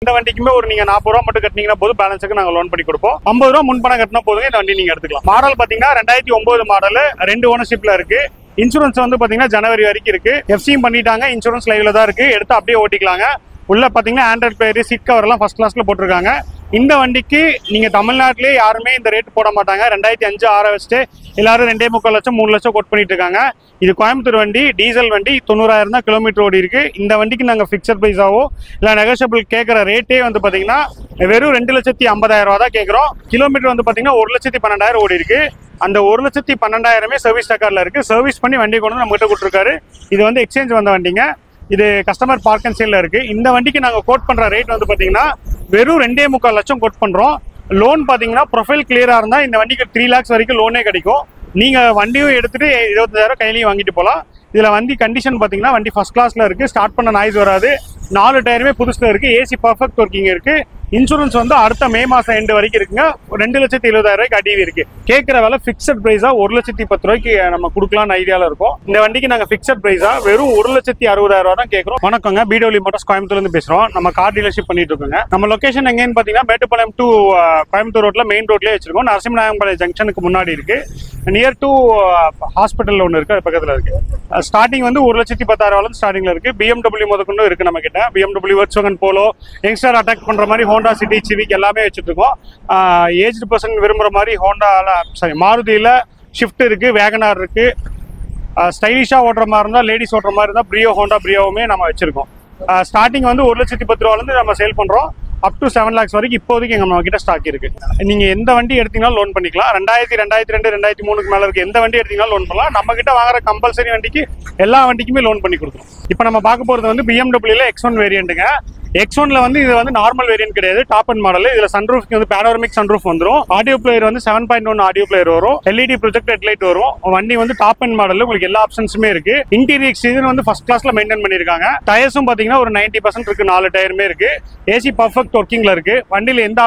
இந்த வண்டிக்குமே ஒரு நீங்க 40 ரூபா மட்டும் கட்டினீங்கன்னா போதும், பேலன்ஸுக்கு நாங்க லோன் பண்ணி கொடுப்போம். 50 ரூபா முன்பணம் கட்டினா போதுங்க, இந்த வண்டி நீங்க எடுத்துக்கலாம். மாடல் பாத்தீங்கன்னா 2009 மாடல், 2 ஓனர்ஷிப்ல இருக்கு. இன்சூரன்ஸ் வந்து பாத்தீங்கன்னா ஜனவரி வரைக்கும் இருக்கு. எஃப்சியும் பண்ணிட்டாங்க, இன்சூரன்ஸ் லைவ்ல தான் இருக்கு. எடுத்து அப்படியே ஓட்டிக்கலாங்க. உள்ள பாத்தீங்கன்னா ஆண்ட்ராய்ட் பிளேயர், சீட் கவர் எல்லாம் ஃபர்ஸ்ட் கிளாஸ்ல போட்டிருக்காங்க. இந்த வண்டிக்கு நீங்க தமிழ்நாட்டிலேயே யாருமே இந்த ரேட் போட மாட்டாங்க. 2005-6 வச்சுட்டு எல்லாரும் 2.25 லட்சம் 3 லட்சம் கோட் பண்ணிட்டு இருக்காங்க. இது கோயம்புத்தூர் வண்டி, டீசல் வண்டி, 90,000 தான் கிலோமீட்டர் ஓடி இருக்கு. இந்த வண்டிக்கு நாங்க பிக்சர் பிரைஸாவோ இல்ல நெகோஷியபிள் கேட்கற ரேட்டே வந்து பாத்தீங்கன்னா வெறும் 2,50,000 தான் கேட்கறோம். கிலோமீட்டர் வந்து பாத்தீங்கன்னா 1,12,000 ஓடி இருக்கு. அந்த 1,12,000 சர்வீஸ் ரெக்கார்ட்ல இருக்கு. சர்வீஸ் பண்ணி வண்டி கொண்டு வந்து நம்ம கிட்ட கொடுத்துருக்காரு. இது வந்து எக்ஸ்சேஞ்ச் வந்த வண்டிங்க. இது கஸ்டமர் பார்க் அண்ட் சேல்ல இருக்கு. இந்த வண்டிக்கு நாங்க கோட் பண்ற ரேட் வந்து பாத்தீங்கன்னா வெறும் 2.25 லட்சம் கோட் பண்றோம். லோன் பாத்தீங்கன்னா ப்ரொஃபைல் கிளியரா இருந்தா இந்த வண்டிக்கு 3 lakhs வரைக்கும் லோனே கிடைக்கும். நீங்க வண்டியும் எடுத்துட்டு 25,000 கையிலையும் வாங்கிட்டு போலாம். இதுல வண்டி கண்டிஷன் பாத்தீங்கன்னா வண்டி ஃபர்ஸ்ட் கிளாஸ்ல இருக்கு. ஸ்டார்ட் பண்ண நாய்ஸ் வராது. 4 டயருமே புதுசுல இருக்கு. ஏசி பர்ஃபெக்ட் ஒர்க்கிங் இருக்கு. இன்சூரன்ஸ் வந்து அடுத்த மே மாசம் எண்டு வரைக்கும் இருக்குங்க. 2,70,000 அடிவி இருக்கு. கேட்கிற வேலை பிக்சட் பிரைஸா 1,10,10 நம்ம கொடுக்கலாம்னு ஐடியால இருக்கும். இந்த வண்டிக்கு நாங்க பிக்சட் பிரைஸா வெறும் 1,60,000 தான் கேட்கறோம். வணக்கங்க, பிடபிள்யூ மோட்டார்ஸ் கோயம்புத்தூர்ல இருந்து பேசுறோம். நம்ம கார் டீலர்ஷிப் பண்ணிட்டு இருக்கோங்க. நம்ம லொகேஷன் எங்கன்னு பாத்தீங்கன்னா மேட்டுப்பாளையம் டு கோயம்புத்தூர் ரோட்ல மெயின் ரோட்லயே வச்சிருக்கோம். நரசிம்மநாயக்கம்பாளையம் ஜங்ஷனுக்கு முன்னாடி இருக்கு. நியர் டு ஹாஸ்பிட்டல் ஒன்று இருக்கு, அது பக்கத்துல இருக்கு. ஸ்டார்டிங் வந்து 1,10,10,000 ஸ்டார்டிங்ல இருக்கு. BMW முதற்கொண்டு இருக்கு நம்ம கிட்ட. BMW, Volkswagen Polo, youngster attack பண்ற மாதிரி ஹோண்டா சிட்டி, சிவிக் எல்லாமே வச்சுட்டு இருக்கோம். ஏஜ்டு பர்சன் விரும்புற மாதிரி மாருதியில ஷிஃப்ட் இருக்கு, வேகனார் இருக்கு. ஸ்டைலிஷா ஓட்டுற மாதிரி இருந்தா, லேடிஸ் ஓட்டுற மாதிரி இருந்தா பிரியோ, ஹோண்டா பிரியோவுமே நம்ம வச்சிருக்கோம். ஸ்டார்டிங் வந்து 1,10,10,000 நம்ம சேல் பண்றோம். அப் டு 7 lakhs வரைக்கும் இப்போதைக்கு நம்ம கிட்ட ஸ்டாக் இருக்கு. நீங்க எந்த வண்டி எடுத்தீங்கனாலும் லோன் பண்ணிக்கலாம். 2000, 2002, 2003 மேல இருக்கு எந்த வண்டி எடுத்தீங்கனாலும் லோன் பண்ணலாம். நம்ம கிட்ட வாங்குற கம்பல்சரி வண்டிக்கு எல்லா வண்டிக்குமே லோன் பண்ணி கொடுக்குறோம். இப்போ நம்ம பார்க்க போறது வந்து BMW X1 வேரியண்ட்டுங்க. X1ல வந்து இது வந்து நார்மல் வேரியன்ட் கிடையாது, டாப் அண்ட் மாடல். இதுல சன்ரூஃப்க்கு வந்து பேனோரமிக் சன்ரூஃப் வந்துரும். ஆடியோ பிளேயர் வந்து 7.1 ஆடியோ பிளேயர் வரும். LED ப்ரொஜெக்ட் ஹெட்லைட் வரும். வண்டி வந்து டாப் அண்ட் மாடல், உங்களுக்கு எல்லா ஆப்ஷன்ஸுமே இருக்கு. இன்டீரியர் எக்ஸ்டீரியர் வந்து ஃபர்ஸ்ட் கிளாஸ்ல மெயின்டைன் பண்ணிருக்காங்க. டயர்ஸும் பாத்தீங்கன்னா ஒரு 90% இருக்கு, 4 டயருமே இருக்கு. ஏசி பர்ஃபெக்ட் ஒர்க்கிங்ல இருக்கு. வண்டியில எந்த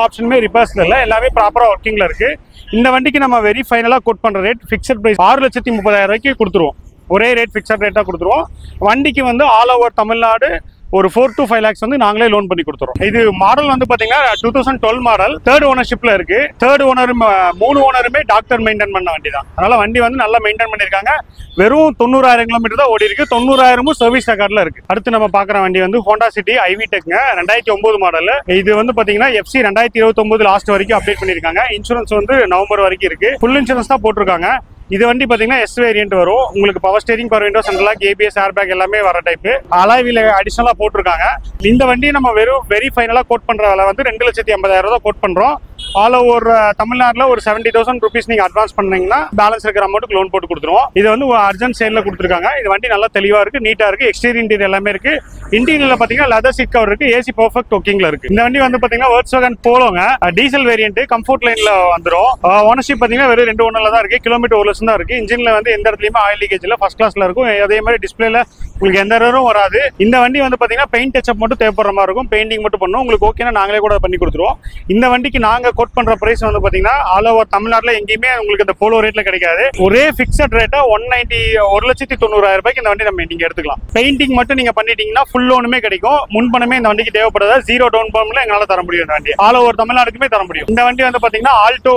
ஆப்ஷனுமே ரிப்பேர்ஸ்ல இல்ல, எல்லாமே ப்ராப்பரா ஒர்க்கிங்ல இருக்கு. இந்த வண்டிக்கு நம்ம வெரி ஃபைனலா கோட் பண்ற ரேட் பிக்சட் பிரைஸ் 6,30,000 கொடுத்துருவோம். ஒரே ரேட் பிக்சட் ரேட்டா கொடுத்துருவோம். வண்டிக்கு வந்து ஆல் ஓவர் தமிழ்நாடு ஒரு 4 to 5 lakhs வந்து நாங்களே லோன் பண்ணி கொடுத்துறோம். இது மாடல் வந்து பாத்தீங்கன்னா 2012 மாடல், 3rd ஓனர்ஷிப்ல இருக்கு. 3rd ஓனர் 3 ஓனருமே டாக்டர் மெயின்டைன் பண்ண வண்டி தான். அதனால வண்டி வந்து நல்லா மெயின்டைன் பண்ணிருக்காங்க. வெறும் 90,000 கிலோமீட்டர் தான் ஓடி இருக்கு. 90,000 சர்வீஸ் ரெக்கார்ட்ல இருக்கு. அடுத்து நம்ம பாக்குற வண்டி வந்து ஹோண்டா சிட்டி ஐவிடெக்ங்க, 2009 மாடல். இது வந்து பாத்தீங்கன்னா எஃப்சி 2029 லாஸ்ட் வரைக்கும் அப்டேட் பண்ணிருக்காங்க. இன்சூரன்ஸ் வந்து நவம்பர் வரைக்கும் இருக்கு. ஃபுல் இன்சூரன்ஸ் தான் போட்டிருக்காங்க. இது வண்டி பாத்தீங்கன்னா எஸ் வேரியன்ட் வரும். உங்களுக்கு power steering, power window, central lock, ABS, air bag எல்லாமே வர டைப். அலாய் வீல் அடிஷனலா போட்டிருக்காங்க. இந்த வண்டி நம்ம வெறும் வெரி ஃபைனலா கோட் பண்ற விலை வந்து 2,80,000 தான் கோட் பண்றோம். ஆல் ஓவர் தமிழ்நாட்டில் ஒரு 70,000 rupees நீங்க அட்வான்ஸ் பண்ணீங்கன்னா பேலன்ஸ் இருக்கிற அமௌண்ட்டுக்கு லோன் போட்டு கொடுத்துருவோம். இது வந்து அர்ஜென்ட் சேல்ல கொடுத்துருக்காங்க. இது வண்டி நல்லா தெளிவா இருக்கு, நீட்டா இருக்கு. எக்ஸ்டீரியர் இன்டீரியர் எல்லாமே இருக்கு. இன்டீரியர்ல பாத்தீங்கன்னா லெதர் சீட் கவர் இருக்கு. ஏசி பர்ஃபெக்ட் ஒர்க்கிங்ல இருக்கு. இந்த வண்டி வந்து பாத்தீங்கன்னா Volkswagen Poloங்க, டீசல் வேரியன்ட், கம்ஃபர்ட் லைன்ல வந்துரும். ஓனர்ஷிப் பாத்தீங்கன்னா வெறும் 2 ஓனர்ல தான் இருக்கு. கிலோமீட்டர் 1 லட்சம் தான் இருக்கு. இன்ஜின்ல வந்து எந்த இடத்துலயுமே ஆயில் லீக்கேஜ் இல்ல, ஃபர்ஸ்ட் கிளாஸ்ல இருக்கும். அதே மாதிரி டிஸ்பிளேல உங்களுக்கு எந்த எரரும் வராது. இந்த வண்டி வந்து பாத்தீங்கன்னா பெயிண்ட் டச்சப் மட்டும் தேவைப்படுற மாதிரி இருக்கும். பெயிண்டிங் மட்டும் பண்ணும். உங்களுக்கு ஓகேனா நாங்களே கூட பண்ணி கொடுத்துருவோம். இந்த வண்டிக்கு நாங்க கோட் பண்ற பிரைஸ் வந்து பாத்தீங்கன்னா ஆல் ஓவர் தமிழ்நாட்டுல எங்கேயுமே உங்களுக்கு இந்த போலோ ரேட்ல கிடைக்காது. ஒரே பிக்சட் ரேட்டா 1,90,000 இந்த வண்டி நம்ம நீங்க எடுத்துக்கலாம். பெயிண்டிங் மட்டும் நீங்க பண்ணிட்டீங்கன்னா ஃபுல் லோனுமே கிடைக்கும். முன்பணமே இந்த வண்டிக்கு தேவைப்படுறதா 0 டவுன் பேமெண்ட்ல எங்களால தர முடியும். இந்த வண்டி ஆல் ஓவர் தமிழ்நாடுக்குமே தர முடியும். இந்த வண்டி வந்து பாத்தீங்கன்னா ஆல்டோ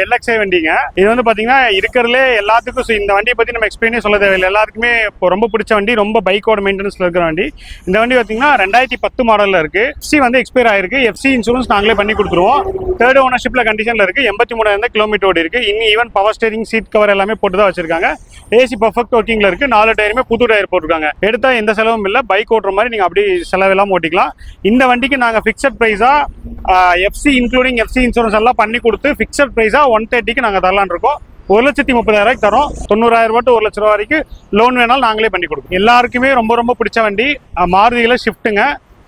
LXI வண்டிங்க. இது வந்து பாத்தீங்கன்னா இருக்கிறதுலே எல்லாத்துக்கும் இந்த வண்டியை பத்தி நம்ம எக்ஸ்பிளைனே சொல்ல தேவையில்லை. எல்லாருக்குமே ரொம்ப பிடிச்ச வண்டி, ரொம்ப பைக்கோட மெயின்டெனன்ஸ்ல இருக்கிற வண்டி. இந்த வண்டி பாத்தீங்கன்னா 2010 மாடல்ல இருக்கு. எஃப்சி வந்து எக்ஸ்பயர் ஆயிருக்கு. எஃப்சி இன்சூரன்ஸ் நாங்களே பண்ணி கொடுத்துருவோம். 3rd ஓனர்ஷிப்ல கண்டிஷன்ல இருக்கு. 83,000 கிலோமீட்டர் ஓடி இருக்கு. இன்னும் even power steering, seat cover எல்லாமே போட்டு தான் வச்சிருக்காங்க. ஏசி பர்ஃபெக்ட் ஒர்க்கிங்ல இருக்கு. 4 டயருமே புது டயர் போட்டிருக்காங்க. எடுத்தா எந்த செலவும் இல்ல. பைக் ஓட்டுற மாதிரி நீங்க அப்படி செலவெல்லாம் ஓட்டிக்கலாம். இந்த வண்டிக்கு நாங்க பிக்சட் பிரைஸா எஃப்சி இன்க்ளூடிங் எஃப்சி இன்சூரன்ஸ் எல்லாம் பண்ணி கொடுத்து பிக்சட் பிரைஸா 130க்கு நாங்க தரலான் இருக்கோம். 1,30,000 தரோம். 90,000 to 1 லட்சம் ரூபாய் வரைக்கும் லோன் வேணாலும் நாங்களே பண்ணி கொடுப்போம். எல்லாருக்குமே ரொம்ப ரொம்ப பிடிச்ச வண்டி மாருதியில ஷிஃப்ட்டுங்க.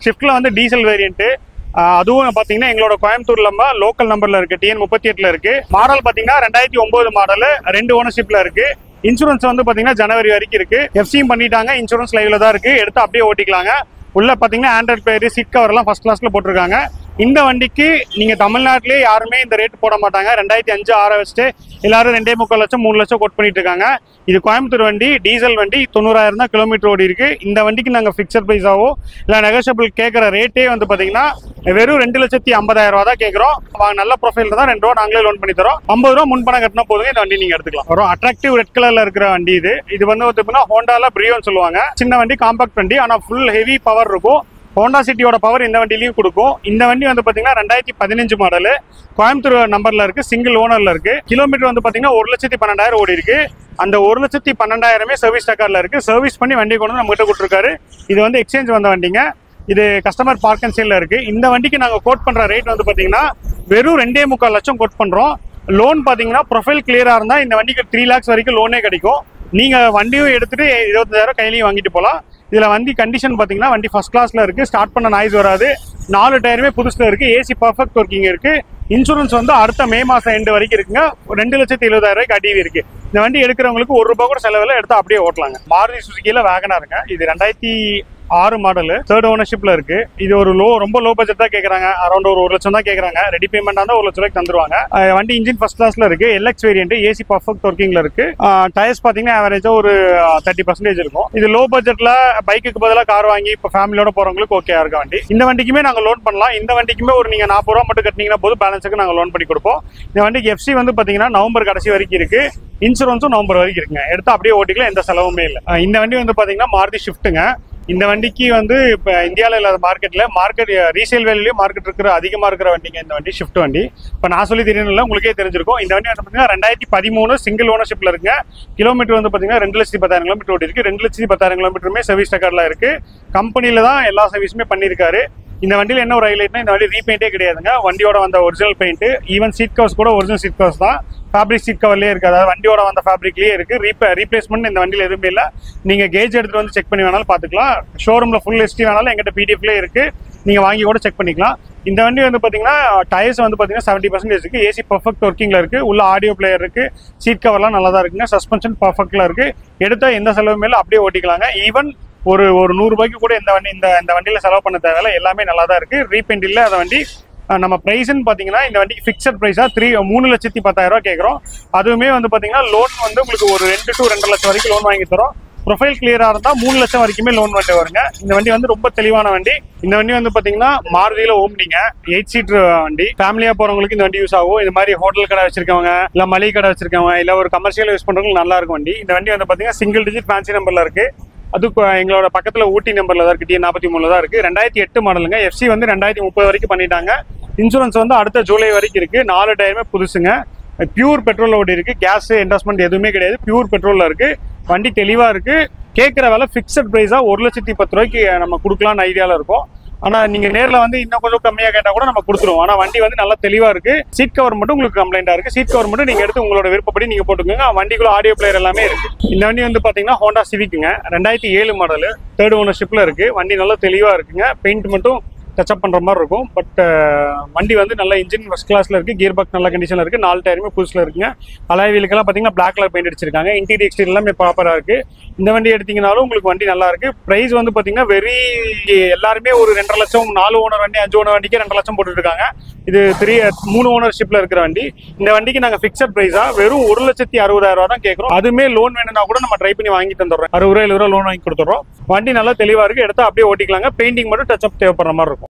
ஷிஃப்ட்ல வந்து டீசல் வேரியன்ட். அதுவும் பாத்தீங்கன்னா எங்களோட கோயம்புத்தூர்ல லோக்கல் நம்பர்ல இருக்கு, TN 38ல இருக்கு. மாடல் பாத்தீங்கன்னா 2009 மாடல், 2 ஓனர்ஷிப்ல இருக்கு. இன்சூரன்ஸ் வந்து பாத்தீங்கன்னா ஜனவரி வரைக்கும் இருக்கு. எஃப்சியும் பண்ணிட்டாங்க, இன்சூரன்ஸ் லைவ்ல தான் இருக்கு. எடுத்து அப்படியே ஓட்டிக்கலாங்க. உள்ள பாத்தீங்கன்னா ஆண்ட்ராய்ட் பிளேயர், சீட் கவர் எல்லாம் ஃபர்ஸ்ட் கிளாஸ்ல போட்டிருக்காங்க. இந்த வண்டிக்கு நீங்க தமிழ்நாட்டிலே யாருமே இந்த ரேட் போட மாட்டாங்க. 2005 6 வச்சுட்டு எல்லாரும் 2.25 லட்சம் 3 லட்சம் கோட் பண்ணிட்டு இருக்காங்க. இது கோயம்புத்தூர் வண்டி, டீசல் வண்டி, 90,000 தான் கிலோமீட்டர் ஓடி இருக்கு. இந்த வண்டிக்கு நாங்கள் ஃபிக்ஸட் ப்ரைஸாவோ இல்லை நெகோஷியபிள் கேட்குற ரேட்டே வந்து பார்த்தீங்கன்னா வெறும் 2,50,000 தான் கேட்குறோம். நல்ல ப்ரொஃபைல் தான் 2 ரூபா நாங்களே லோன் பண்ணி தரோம். 50 ரூபா முன்பணம் கட்டினா போதுங்க இந்த வண்டி நீங்க எடுத்துக்கலாம். ஒரு அட்ராக்டிவ் ரெட் கலர்ல இருக்கிற வண்டி இது. இது வந்து பார்த்தீங்கன்னா ஹோண்டால பிரியோன்னு சொல்லுவாங்க. சின்ன வண்டி, காம்பாக்ட் வண்டி, ஆனால் ஃபுல் ஹெவி பவர் இருக்கும். ஹோண்டா சிட்டியோட பவர் இந்த வண்டிலையும் கொடுக்கும். இந்த வண்டி வந்து பார்த்தீங்கன்னா 2015 மாடலு, கோயம்புத்தூர் நம்பர்ல இருக்கு, சிங்கிள் ஓனர்ல இருக்கு. கிலோமீட்டர் வந்து பார்த்தீங்கன்னா 1,12,000 ஓடி இருக்கு. அந்த 1,12,000 சர்வீஸ் ரெக்கார்ட்ல இருக்கு. சர்வீஸ் பண்ணி வண்டி கொண்டு வந்து நம்ம கிட்ட கொடுத்துருக்காரு. இது வந்து எக்ஸ்சேஞ்ச் வந்த வண்டிங்க. இது கஸ்டமர் பார்க் அண்ட் சேல்ல இருக்கு. இந்த வண்டிக்கு நாங்கள் கோட் பண்ற ரேட் வந்து பார்த்தீங்கன்னா வெறும் 2.25 லட்சம் கோட் பண்றோம். லோன் பார்த்தீங்கன்னா ப்ரொஃபைல் கிளியரா இருந்தா இந்த வண்டிக்கு 3 lakhs வரைக்கும் லோனே கிடைக்கும். நீங்க வண்டியும் எடுத்துட்டு 25,000 கையிலையும் வாங்கிட்டு போகலாம். இதுல வண்டி கண்டிஷன் பாத்தீங்கன்னா வண்டி ஃபர்ஸ்ட் கிளாஸ்ல இருக்கு. ஸ்டார்ட் பண்ண நாய்ஸ் வராது. 4 டயருமே புதுசுல இருக்கு. ஏசி பர்ஃபெக்ட் ஒர்க்கிங் இருக்கு. இன்சூரன்ஸ் வந்து அடுத்த மே மாசம் எண்டு வரைக்கும் இருக்குங்க. 2,70,000 அடிவி இருக்கு. இந்த வண்டி எடுக்கிறவங்களுக்கு 1 ரூபாய் கூட செலவில் எடுத்து அப்படியே ஓட்டலாங்க. மாருதி சுசுகியில வேகனாருங்க. இது 2006 மாடல், 3rd ஓனர்ஷிப்ல இருக்கு. இது ஒரு ரொம்ப லோ பட்ஜெட் தான் கேட்கறாங்க. அரௌண்ட் ஒரு 1 லட்சம் தான் கேட்கறாங்க. ரெடி பேமெண்ட் இருந்தா 1 லட்சம் ரூபாய்க்கு தந்துருவாங்க. வண்டி இன்ஜின் ஃபர்ஸ்ட் கிளாஸ்ல இருக்கு. எல்எக்ஸ் வேரியன்ட், ஏசி பர்ஃபெக்ட் ஒர்க்கிங்ல இருக்கு. டயர்ஸ் பாத்தீங்கன்னா ஆவரேஜா ஒரு 30% இருக்கும். இது லோ பட்ஜெட்ல பைக்குக்கு பதிலாக கார் வாங்கி இப்போ ஃபேமிலியோட போறவங்களுக்கு ஓகே இருக்க வண்டி. இந்த வண்டிக்குமே நாங்க லோன் பண்ணலாம். இந்த வண்டிக்குமே ஒரு நீங்க 40 ரூபா மட்டும் கட்டினீங்கன்னா போது பேலன்ஸுக்கு நாங்க லோன் பண்ணி கொடுப்போம். இந்த வண்டிக்கு எஃப்சி வந்து பாத்தீங்கன்னா நவம்பர் கடைசி வரைக்கும் இருக்கு. இன்சூரன்ஸும் நவம்பர் வரைக்கும் இருக்குங்க. எடுத்து அப்படியே ஓட்டிக்கலாம், எந்த செலவுமே இல்லை. இந்த வண்டி வந்து பாத்தீங்கன்னா மாருதி ஷிஃப்ட்டுங்க. இந்த வண்டிக்கு வந்து இப்போ இந்தியாவில் இல்லாத மார்க்கெட் ரீசேல் வேலையிலேயே மார்க்கெட் இருக்கிற அதிகமாக இருக்கிற வண்டிங்க இந்த வண்டி, ஷிஃப்ட் வண்டி. இப்போ நான் சொல்லி தெரியணும்ல, உங்களுக்கே தெரிஞ்சிருக்கும். இந்த வண்டி வந்து பார்த்தீங்கன்னா 2013 சிங்கிள் ஓனர்ஷிப்ல இருக்குங்க. கிலோமீட்டர் வந்து பார்த்தீங்கன்னா 2,10,000 கிலோமீட்டர் ஓடி இருக்கு. 2,10,000 கிலோமீட்டருமே சர்வீஸ் ரெக்கார்ட்ல இருக்கு. கம்பெனியில தான் எல்லா சர்வீஸுமே பண்ணியிருக்காரு. இந்த வண்டியில் என்ன ஒரு ஹைலைட்னா, இந்த வண்டி ரீபெயிண்டே கிடையாதுங்க. வண்டியோட வந்த original paint, even seat covers கூட ஒரிஜினல் சீட் கவர்ஸ் தான். ஃபேப்ரிக் சீட் கவர்லேயே இருக்கு. அதாவது வண்டியோட வந்த ஃபேப்ரிக்லேயே இருக்கு. ரீப்ளேஸ்மெண்ட் இந்த வண்டியில் எதுவுமே இல்லை. நீங்க கேஜ் எடுத்துட்டு வந்து செக் பண்ணி வேணாலும் பார்த்துக்கலாம். ஷோரூம்ல ஃபுல் ஹிஸ்ட்ரி வேணாலும் எங்கிட்ட பிடிஎஃப்லேயே இருக்கு. நீங்க வாங்கி கூட செக் பண்ணிக்கலாம். இந்த வண்டி வந்து பாத்தீங்கன்னா டயர்ஸ் வந்து பாத்தீங்கன்னா 70% இருக்கு. ஏசி பர்ஃபெக்ட் ஒர்க்கிங்ல இருக்கு. உள்ள ஆடியோ பிளேயர் இருக்கு. சீட் கவர்லாம் நல்லா தான் இருக்குங்க. சஸ்பென்ஷன் பர்ஃபெக்ட்ல இருக்கு. எடுத்தா எந்த செலவுமே இல்லை, அப்படியே ஓட்டிக்கலாங்க. ஈவன் ஒரு 100 ரூபாய்க்கு கூட இந்த வண்டியில செலவு பண்ண தேவையில்ல. எல்லாமே நல்லா தான் இருக்கு. ரீபெயிண்ட் இல்லை. அந்த வண்டி நம்ம பிரைஸ்ன்னு பாத்தீங்கன்னா இந்த வண்டிக்கு ஃபிக்ஸட் பிரைஸா 3,10,000 கேட்கறோம். அதுவுமே வந்து பாத்தீங்கன்னா லோன் வந்து உங்களுக்கு ஒரு 2 to 2.5 லட்சம் வரைக்கும் லோன் வாங்கி தரோம். ப்ரொஃபைல் கிளியரா இருந்தா 3 லட்சம் வரைக்குமே லோன் வண்டி வருங்க. இந்த வண்டி வந்து ரொம்ப தெளிவான வண்டி. இந்த வண்டி வந்து பாத்தீங்கன்னா மாருதியில ஓம்னிங்க, 8 சீட் வண்டி. ஃபேமிலியா போறவங்களுக்கு இந்த வண்டி யூஸ் ஆகும். இது மாதிரி ஹோட்டல் கடை வச்சிருக்கவங்க, இல்ல மளிகை கடை வச்சிருக்கவங்க, இல்ல ஒரு கமர்ஷியல் யூஸ் பண்றவங்களுக்கு நல்லா இருக்கும் வண்டி. இந்த வண்டி வந்து பாத்தீங்கன்னா சிங்கிள் டிஜிட் ஃபேன்சி நம்பர்ல இருக்கு. அது எங்களோட பக்கத்துல ஊட்டி நம்பர்ல தான் இருக்கு. T43 தான் இருக்கு. 2008 மாடலுங்க. எஃப்சி வந்து 2030 வரைக்கும் பண்ணிட்டாங்க. இன்சூரன்ஸ் வந்து அடுத்த ஜூலை வரைக்கும் இருக்கு. 4 டயருமே புதுசுங்க. பியூர் பெட்ரோல் ஓடி இருக்கு. கேஸ் என்டாஸ்மெண்ட் எதுவுமே கிடையாது. பியூர் பெட்ரோல்ல இருக்கு. வண்டி தெளிவா இருக்கு. கேட்கிற விலை ஃபிக்ஸட் பிரைஸா 1,10,000 நம்ம கொடுக்கலாம்னு ஐடியால இருக்கும். ஆனா நீங்க நேர்ல வந்து இன்னும் கொஞ்சம் கம்மியா கேட்டா கூட நம்ம கொடுத்துருவோம். ஆனா வண்டி வந்து நல்லா தெளிவா இருக்கு. சீட் கவர் மட்டும் உங்களுக்கு கம்ப்ளைண்டா இருக்கு. சீட் கவர் மட்டும் நீங்க எடுத்து உங்களோட விருப்பப்படி நீங்க போட்டுக்கோங்க. வண்டிக்குள்ள ஆடியோ பிளேயர் எல்லாமே இருக்கு. இந்த வண்டி வந்து பாத்தீங்கன்னா ஹோண்டா சிவிக்குங்க. 2007 மாடல், 3rd ஓனர்ஷிப்ல இருக்கு. வண்டி நல்லா தெளிவா இருக்குங்க. பெயிண்ட் மட்டும் டச்சப் பண்ற மாதிரி இருக்கும். பட் வண்டி வந்து நல்ல இன்ஜின் ஃபர்ஸ்ட் கிளாஸ்ல இருக்கு. கியர் பாக்ஸ் நல்ல கண்டிஷன்ல இருக்கு. 4 டயருமே புதுசுல இருக்குங்க. அலாய் வீலுக்கெல்லாம் பாத்தீங்கன்னா பிளாக் கலர் பெயிண்ட் அடிச்சிருக்காங்க. இன்டீரியர் எக்ஸ்டீரியர் எல்லாமே ப்ராப்பரா இருக்கு. இந்த வண்டி எடுத்தீங்கனாலும் உங்களுக்கு வண்டி நல்லா இருக்கு. பிரைஸ் வந்து பாத்தீங்கன்னா எல்லாருமே ஒரு 2.5 லட்சம், 4 ஓனர் வண்டி, 5 ஓனர் வண்டிக்கு 2 லட்சம் போட்டுட்டு இருக்காங்க. இது 3 ஓனர்ஷிப்ல இருக்கிற வண்டி. இந்த வண்டிக்கு நாங்க பிக்சட் பிரைஸா வெறும் 1,60,000 தான் கேட்கறோம். அதுமே லோன் வேணும்னா கூட நம்ம ட்ரை பண்ணி வாங்கி தந்துடுறோம். 60 ரூபா 70 ரூபா லோன் வாங்கி கொடுத்துறோம். வண்டி நல்லா தெளிவா இருக்கு. எடுத்தா அப்படியே ஓட்டிக்கலாங்க. பெயிண்டிங் மட்டும் டச்சப் தேவைப்படுற மாதிரி இருக்கும்.